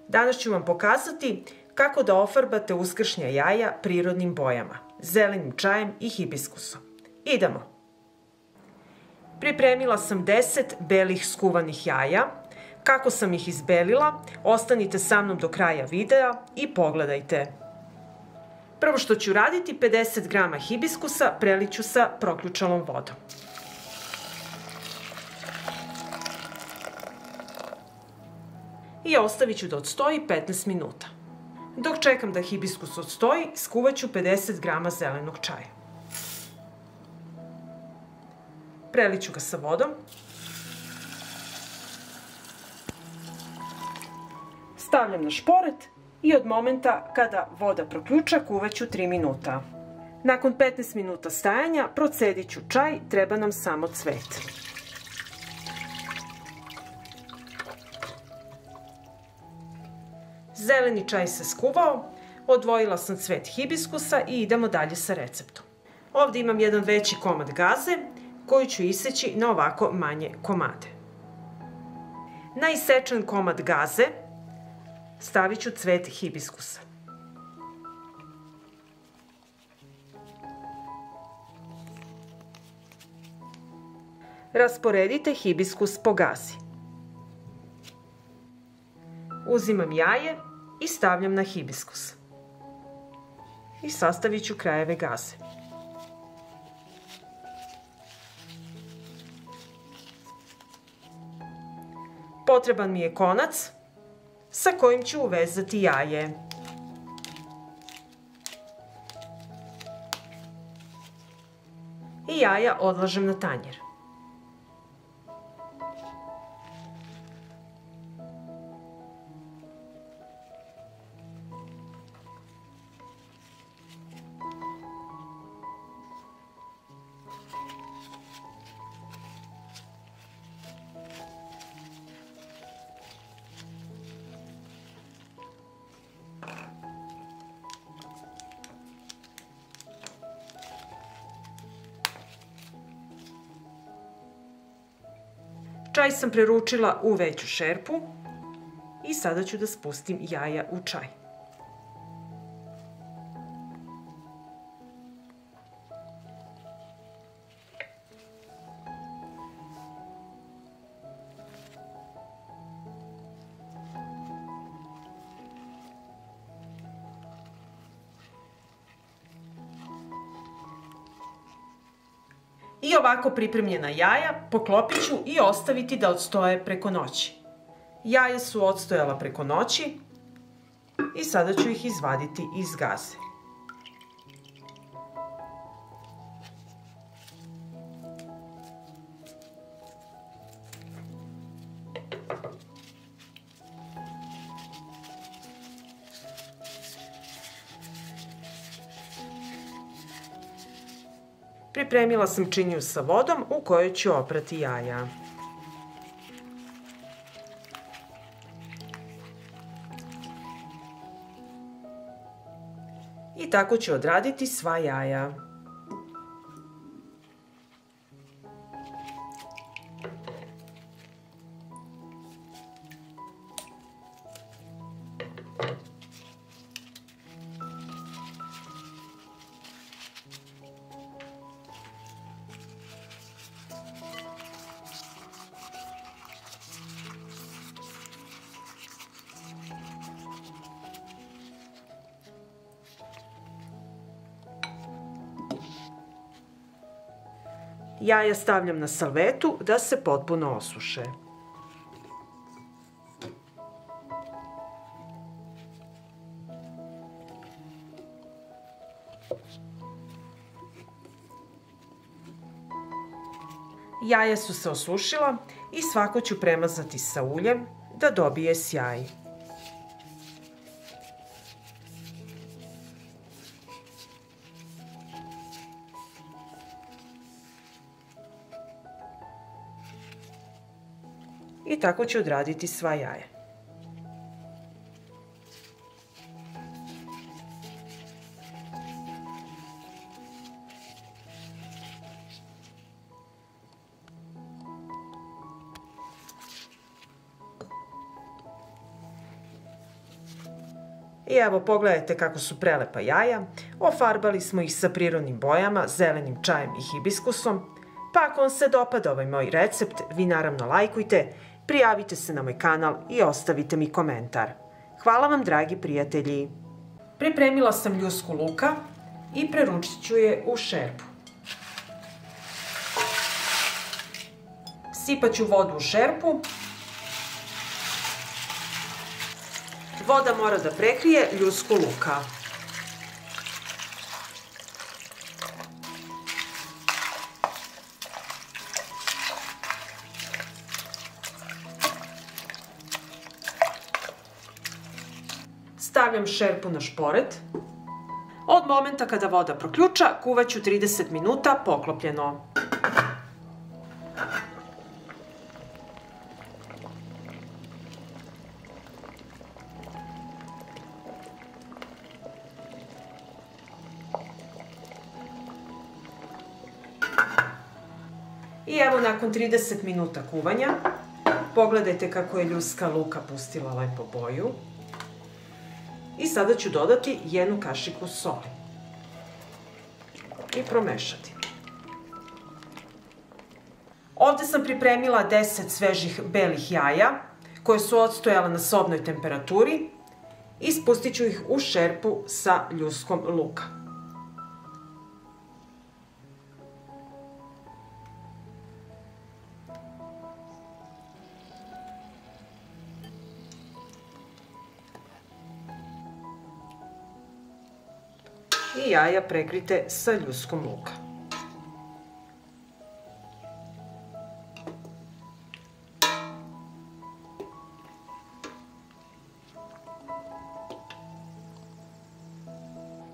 Danas ću vam pokazati kako da ofarbate uskršnja jaja prirodnim bojama, zelenim čajem i hibiskusom. Idemo! Pripremila sam 10 belih skuvanih jaja. Kako sam ih izbelila, ostanite sa mnom do kraja videa i pogledajte. Prvo što ću raditi, 50 grama hibiskusa preliću sa proključalom vodom. I ostavit ću da odstoji 15 minuta. Dok čekam da hibiskus odstoji, skuvat ću 50 grama zelenog čaja. Preliću ga sa vodom. Stavljam na šporet i od momenta kada voda proključa kuvaću 3 minuta. Nakon 15 minuta stajanja procedit ću čaj, treba nam samo cvet. Zeleni čaj se skuvao, odvojila sam cvet hibiskusa i idemo dalje sa receptom. Ovdje imam jedan veći komad gaze koji ću iseći na ovako manje komade. Na isečen komad gaze stavit ću cvet hibiskusa. Rasporedite hibiskus po gazi. Uzimam jaje i stavljam na hibiskus. I sastavit ću krajeve gaze. Potreban mi je konac sa kojim ću uvezati jaje. I jaja odlažem na tanjir. Čaj sam preručila u veću šerpu i sada ću da spustim jaja u čaj. I ovako pripremljena jaja poklopit ću i ostaviti da odstoje preko noći. Jaja su odstojala preko noći i sada ću ih izvaditi iz gaze. Pripremila sam činiju sa vodom u kojoj ću oprati jaja. I tako ću odraditi sva jaja. Jaja stavljam na salvetu da se potpuno osuše. Jaja su se osušila i svako ću premazati sa uljem da dobije sjaj. I tako ću odraditi sva jaja. I evo, pogledajte kako su prelepa jaja. Ofarbali smo ih sa prirodnim bojama, zelenim čajem i hibiskusom. Pa ako vam se dopada ovaj moj recept, vi naravno lajkujte, prijavite se na moj kanal i ostavite mi komentar. Hvala vam, dragi prijatelji! Pripremila sam ljusku luka i preručit ću je u šerpu. Sipat ću vodu u šerpu. Voda mora da prekrije ljusku luka. Stavljam šerpu na šporet. Od momenta kada voda proključa, kuvaću 30 minuta poklopljeno. I evo, nakon 30 minuta kuvanja, pogledajte kako je ljuska luka pustila lepo boju. I sada ću dodati 1 kašiku soli i promešati. Ovde sam pripremila 10 svežih belih jaja koje su odstojale na sobnoj temperaturi i spustit ću ih u šerpu sa ljuskom luka. I jaja prekrite sa ljuskom luka.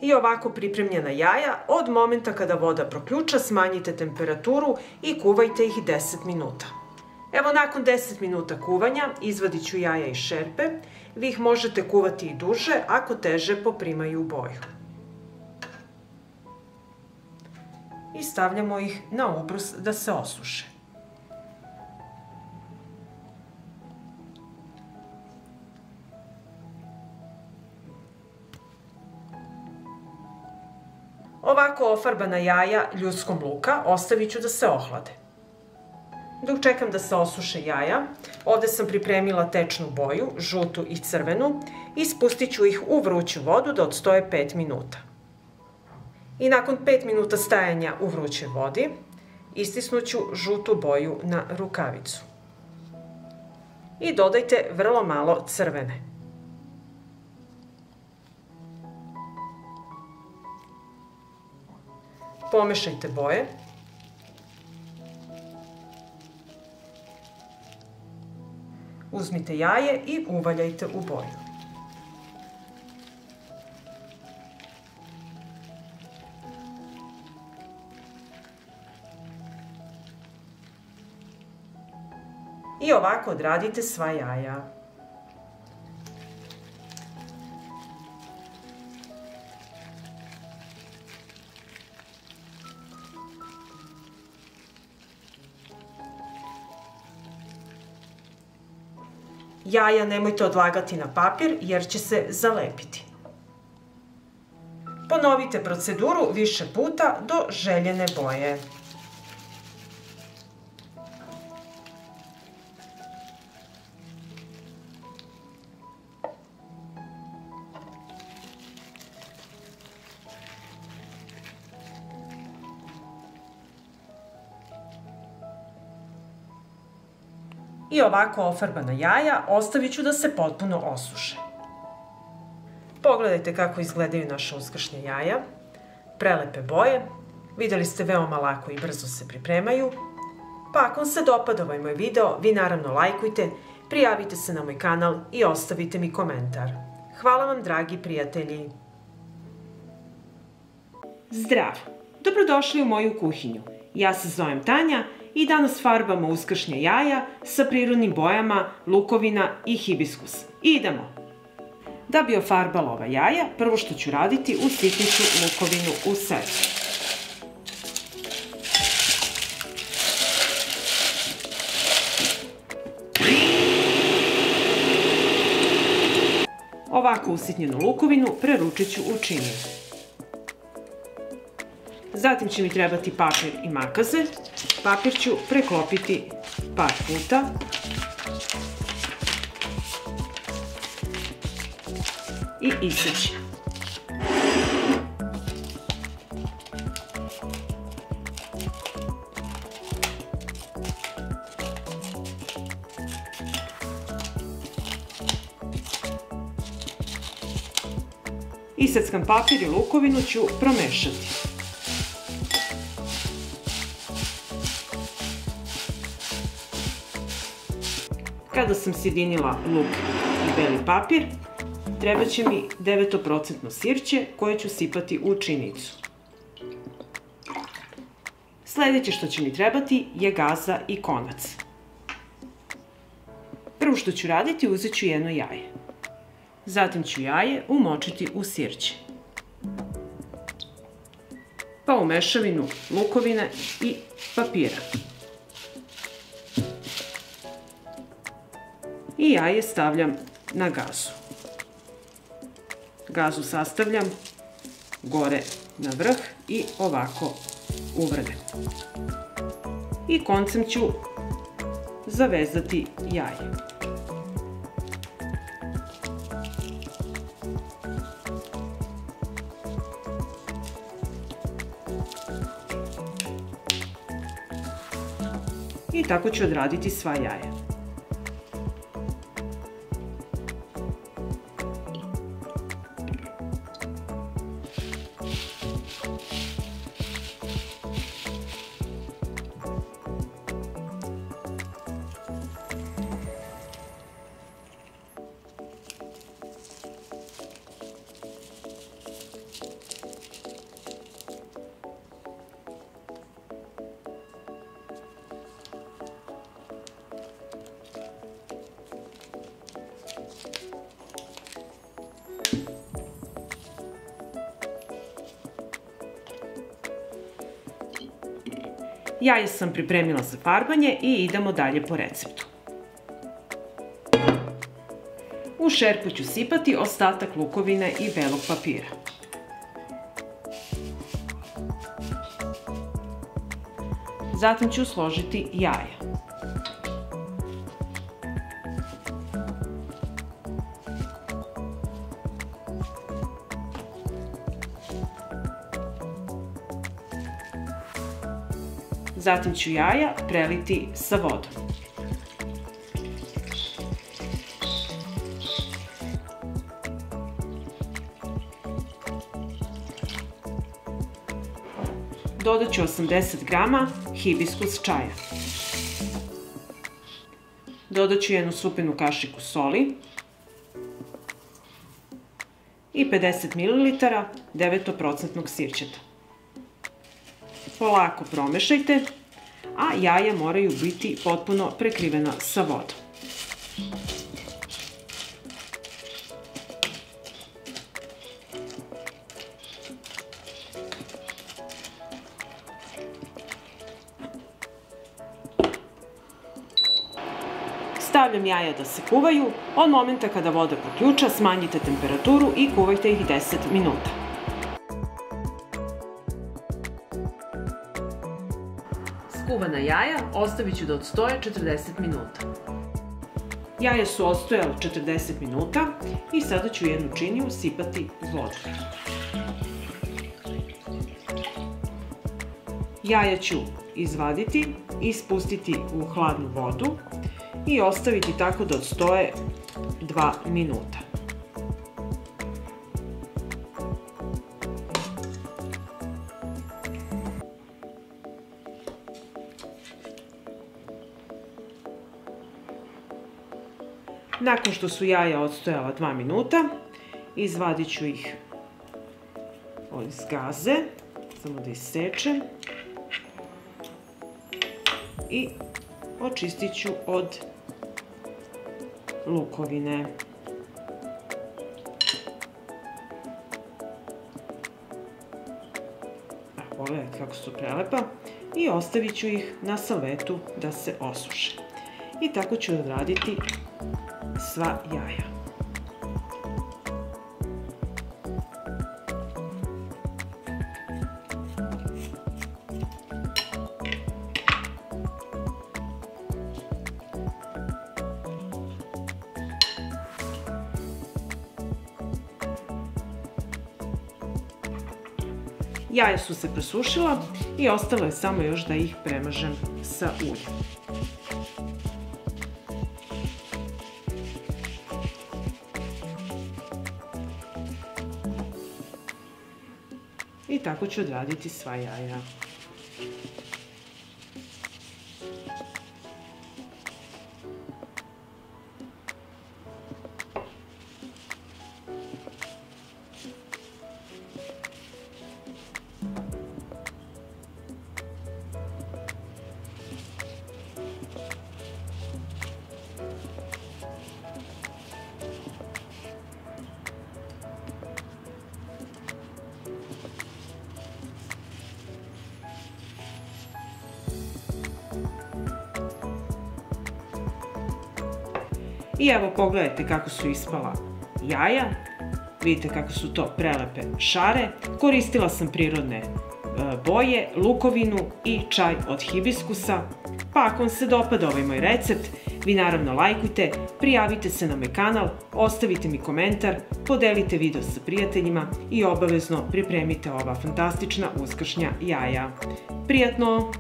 I ovako pripremljena jaja, od momenta kada voda proključa, smanjite temperaturu i kuvajte ih 10 minuta. Evo, nakon 10 minuta kuvanja izvadit ću jaja iz šerpe. Vi ih možete kuvati i duže ako teže poprimaju boju. I stavljamo ih na ubrus da se osuše. Ovako ofarbana jaja ljuskom luka ostavit ću da se ohlade. Dok čekam da se osuše jaja, ovde sam pripremila tečnu boju, žutu i crvenu, i spustit ću ih u vruću vodu da odstoje 5 minuta. I nakon 5 minuta stajanja u vrućoj vodi, istisnuću žutu boju na rukavicu. I dodajte vrlo malo crvene. Pomešajte boje. Uzmite jaje i uvaljajte u boju. I ovako odradite sva jaja. Jaja nemojte odlagati na papir jer će se zalepiti. Ponovite proceduru više puta do željene boje. I ovako ofarbana jaja ostavit ću da se potpuno osuše. Pogledajte kako izgledaju naše uskršnje jaja. Prelepe boje. Videli ste, veoma lako i brzo se pripremaju. Pa ako vam se dopada ovaj moj video, vi naravno lajkujte, prijavite se na moj kanal i ostavite mi komentar. Hvala vam, dragi prijatelji! Zdravo! Dobrodošli u moju kuhinju. Ja se zovem Tanja i danas farbamo uskršnje jaja sa prirodnim bojama lukovina i hibiskus. Idemo! Da bi ofarbala ova jaja, prvo što ću raditi, usitnit ću lukovinu u secu. Ovako usitnjenu lukovinu preručit ću u činiju. Zatim će mi trebati papir i makaze. Papir ću preklopiti par puta. I iseći. Iseckam papir i lukovinu ću promešati. Kada sam sjedinila luk i beli papir, treba će mi 9% sirće koje ću sipati u činicu. Sljedeće što će mi trebati je gaza i konac. Prvo što ću raditi, uzet ću jedno jaje. Zatim ću jaje umočiti u sirće. Pa u mešavinu lukovine i papira. I jaje stavljam na gazu. Gazu sastavljam gore na vrh i ovako uvrnem. I koncem ću zavezati jaje. I tako ću odraditi sva jaja. Jaje sam pripremila za farbanje i idemo dalje po receptu. U šerpu ću sipati ostatak lukovine i belog papira. Zatim ću složiti jaja. Zatim ću jaja preliti sa vodom. Dodat ću 80 grama hibiskus čaja. Dodat ću jednu supinu kašiku soli i 50 ml 9% sirćeta. Polako promešajte, a jaja moraju biti potpuno prekrivena sa vodom. Stavljam jaja da se kuvaju. Od momenta kada voda proključa, smanjite temperaturu i kuvajte ih 10 minuta. Skuvana jaja ostavit ću da odstoje 40 minuta. Jaja su odstojala 40 minuta i sada ću jednu činiju sipati vodom. Jaja ću izvaditi i spustiti u hladnu vodu i ostaviti tako da odstoje 2 minuta. Nakon što su jaja odstojala 2 minuta, izvadit ću ih iz gaze, samo da isečem i očistit ću od lukovine. Pogledajte kako su prelepa i ostavit ću ih na salvetu da se osuše. I tako ću odraditi sva jaja. Jaja su se presušila i ostalo je samo još da ih premažem sa uljem. I tako ću odraditi sva jaja. I evo pogledajte kako su ispala jaja, vidite kako su to prelepe šare. Koristila sam prirodne boje, lukovinu i čaj od hibiskusa. Pa ako vam se dopada ovaj moj recept, vi naravno lajkujte, prijavite se na moj kanal, ostavite mi komentar, podelite video sa prijateljima i obavezno pripremite ova fantastična uskršnja jaja. Prijatno!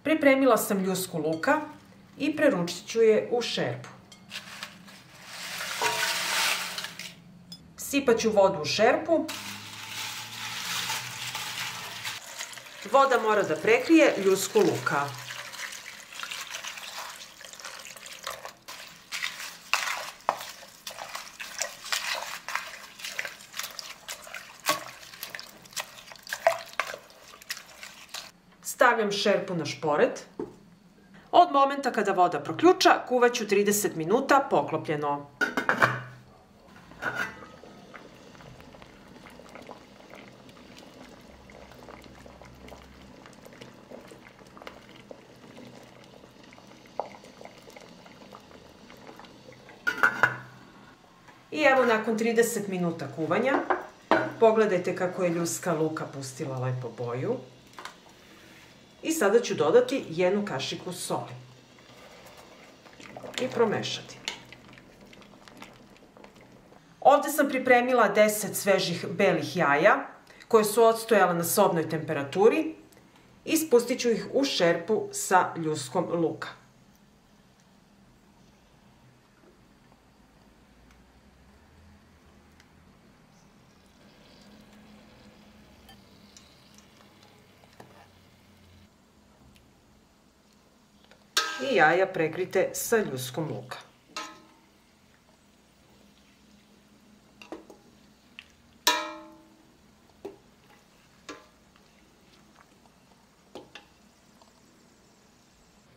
Pripremila sam ljusku luka i preručit ću je u šerpu. Sipat ću vodu u šerpu. Voda mora da prekrije ljusku luka. Stavljam šerpu na šporet. Od momenta kada voda proključa, kuvaću 30 minuta poklopljeno. I evo nakon 30 minuta kuvanja, pogledajte kako je ljuska luka pustila lepo boju. I sada ću dodati 1 kašiku soli i promešati. Ovde sam pripremila 10 svežih belih jaja koje su odstojala na sobnoj temperaturi i spustit ću ih u šerpu sa ljuskom luka. I jaja prekrite sa ljuskom luka.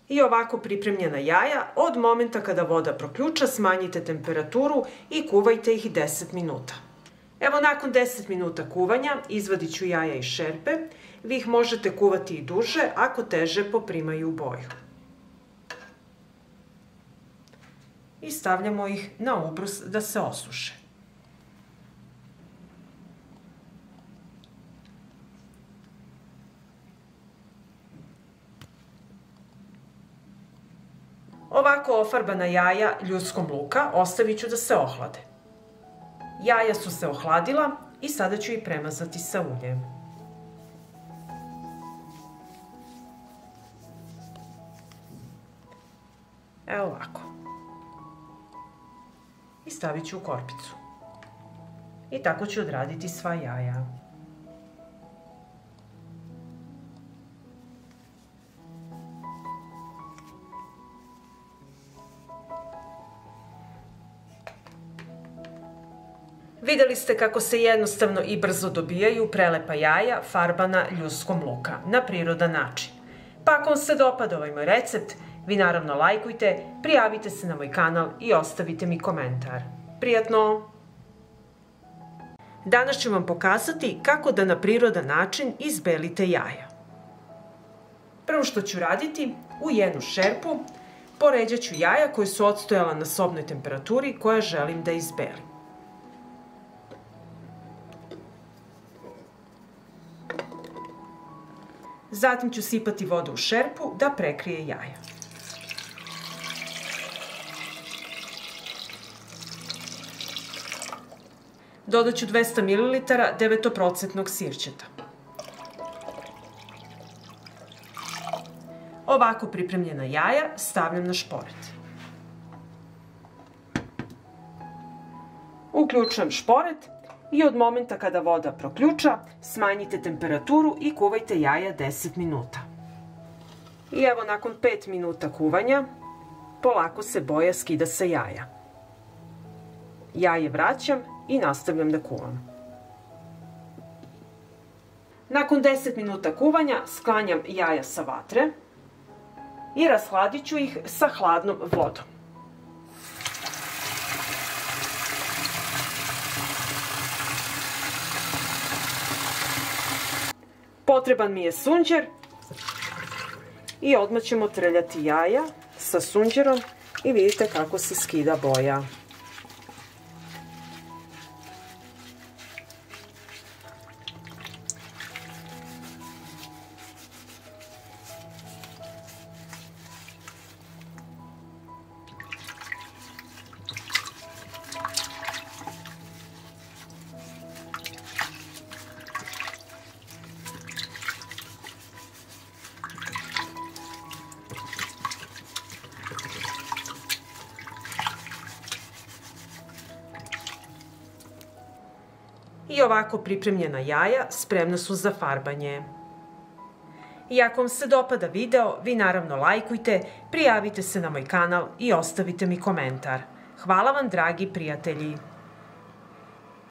I ovako pripremljena jaja, od momenta kada voda proključa, smanjite temperaturu i kuvajte ih 10 minuta. Evo nakon 10 minuta kuvanja izvadit ću jaja iz šerpe. Vi ih možete kuvati i duže ako teže poprimaju boju. I stavljamo ih na ubrus da se osuše. Ovako ofarbana jaja ljuskom luka ostavit ću da se ohlade. Jaja su se ohladila i sada ću ih premazati sa uljem. Evo ovako. I stavit ću u korpicu. I tako ću odraditi sva jaja. Videli ste kako se jednostavno i brzo dobijaju prelepa jaja farbana ljuskom luka na prirodan način. Pa ako vam se dopada ovaj moj recept, vi naravno lajkujte, prijavite se na moj kanal i ostavite mi komentar. Prijatno! Danas ću vam pokazati kako da na prirodan način izbelite jaja. Prvo što ću raditi, u jednu šerpu poređat ću jaja koje su odstojala na sobnoj temperaturi koja želim da izbelim. Zatim ću sipati vodu u šerpu da prekrije jaja. Dodat ću 200 ml 9% sirćeta. Ovako pripremljena jaja stavljam na šporet. Uključujem šporet i od momenta kada voda proključa, smanjite temperaturu i kuvajte jaja 10 minuta. I evo nakon 5 minuta kuvanja, polako se boja skida sa jaja. Jaje vraćam i nastavljam da kuvam. Nakon 10 minuta kuvanja sklanjam jaja sa vatre i rashladit ću ih sa hladnom vodom. Potreban mi je sunđer i odmah ćemo trljati jaja sa sunđerom i vidite kako se skida boja. I ovako pripremljena jaja spremna su za farbanje. I ako vam se dopada video, vi naravno lajkujte, prijavite se na moj kanal i ostavite mi komentar. Hvala vam, dragi prijatelji!